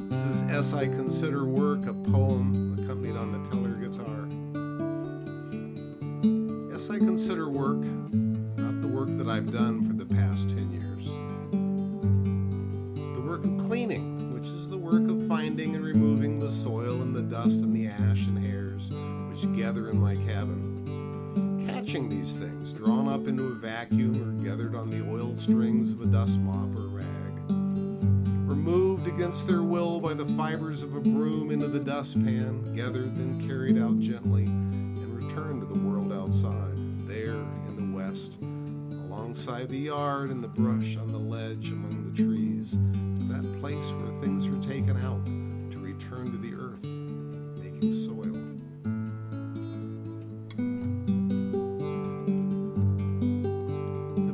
This is As I Consider Work, a poem accompanied on the tenor guitar. As I consider work, not the work that I've done for the past 10 years. The work of cleaning, which is the work of finding and removing the soil and the dust and the ash and hairs which gather in my cabin. Catching these things, drawn up into a vacuum or gathered on the oiled strings of a dust mop or rag. Moved against their will by the fibers of a broom into the dustpan, gathered then carried out gently and returned to the world outside, there in the west, alongside the yard and the brush on the ledge among the trees, to that place where things are taken out to return to the earth, making soil.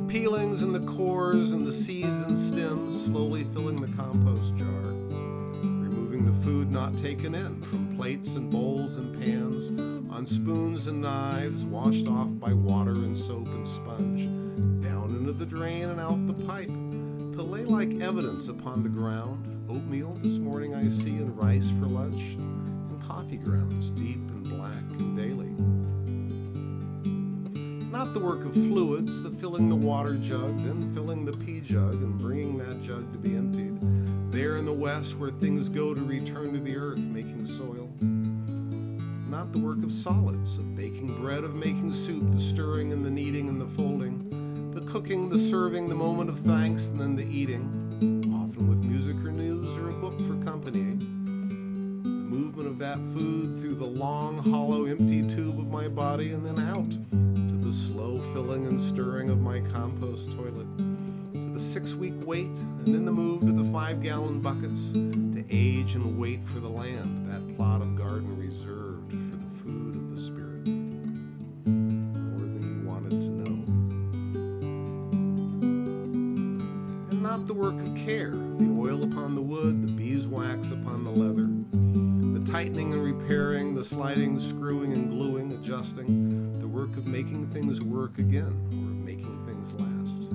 Peelings and the cores and the seeds and stems slowly filling the compost jar, removing the food not taken in from plates and bowls and pans, on spoons and knives washed off by water and soap and sponge, down into the drain and out the pipe, to lay like evidence upon the ground, oatmeal this morning I see and rice for lunch, and coffee grounds deep and black and daily. Not the work of fluids, the filling the water jug, then filling the pea jug and bringing that jug to be emptied, there in the west where things go to return to the earth, making soil. Not the work of solids, of baking bread, of making soup, the stirring and the kneading and the folding, the cooking, the serving, the moment of thanks, and then the eating, often with music or news or a book for company. The movement of that food through the long, hollow, empty tube of my body and then out, the slow filling and stirring of my compost toilet, to the 6-week wait, and then the move to the 5-gallon buckets, to age and wait for the land, that plot of garden reserved for the food of the spirit. More than you wanted to know. And not the work of care, the oil upon the wood, the beeswax upon the leather, the tightening and repairing, the sliding, screwing and gluing, adjusting, the work of making things work again, or making things last.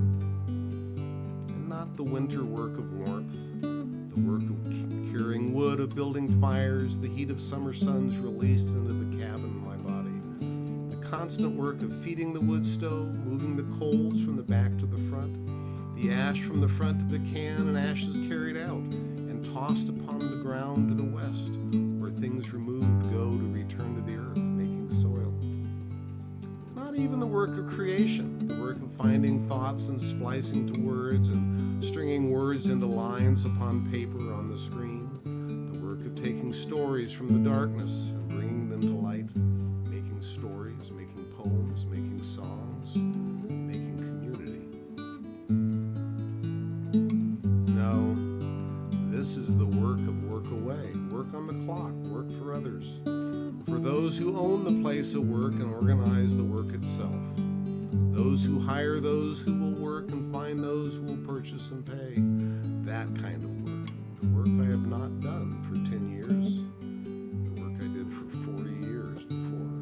And not the winter work of warmth, the work of curing wood, of building fires, the heat of summer suns released into the cabin in my body, the constant work of feeding the wood stove, moving the coals from the back to the front, the ash from the front to the can, and ashes carried out and tossed upon the ground to the west, where things removed go to return to the earth, making soil. Not even the work of creation, the work of finding thoughts and splicing to words and stringing words into lines upon paper on the screen, the work of taking stories from the darkness and bringing them to light, making stories, making poems, making songs, making community. No, this is the work of work away, work on the clock, work for others, for those who own the place of work and organize the work itself, those who hire those who will work and find those who will purchase and pay, that kind of work, the work I have not done for 10 years, the work I did for 40 years before.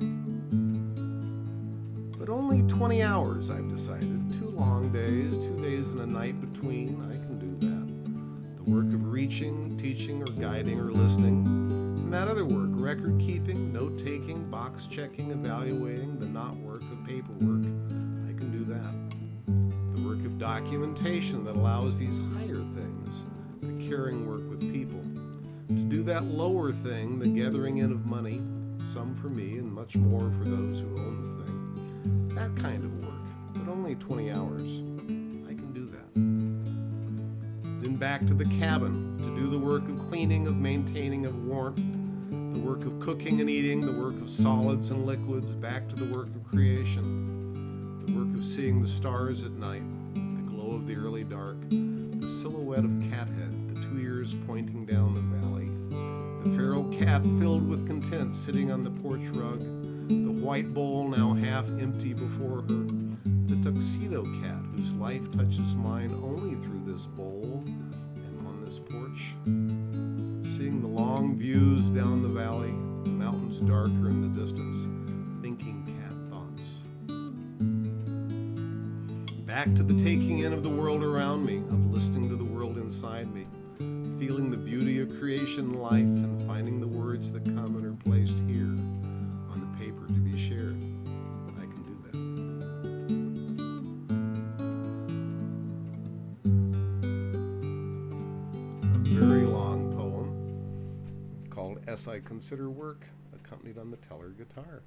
But only 20 hours, I've decided, 2 long days, 2 days and a night between, I can do that. The work of reaching, teaching, or guiding, or listening, and that other work, record keeping, note taking, box checking, evaluating, the not work of paperwork, I can do that. The work of documentation that allows these higher things, the caring work with people, to do that lower thing, the gathering in of money, some for me and much more for those who own the thing, that kind of work, but only 20 hours, I can do that. Then back to the cabin to do the work of cleaning, of maintaining, of warmth, the work of cooking and eating, the work of solids and liquids, back to the work of creation, the work of seeing the stars at night, the glow of the early dark, the silhouette of Cathead, the 2 ears pointing down the valley, the feral cat filled with content sitting on the porch rug, the white bowl now half empty before her, the tuxedo cat whose life touches mine only through this bowl and on this porch, seeing the long views down the valley, the mountains darker in the distance, thinking cat thoughts. Back to the taking in of the world around me, of listening to the world inside me, feeling the beauty of creation and life, and finding the words that come and are placed here on the paper to be shared. I can do that. A very long poem called As I Consider Work, accompanied on the Teller guitar.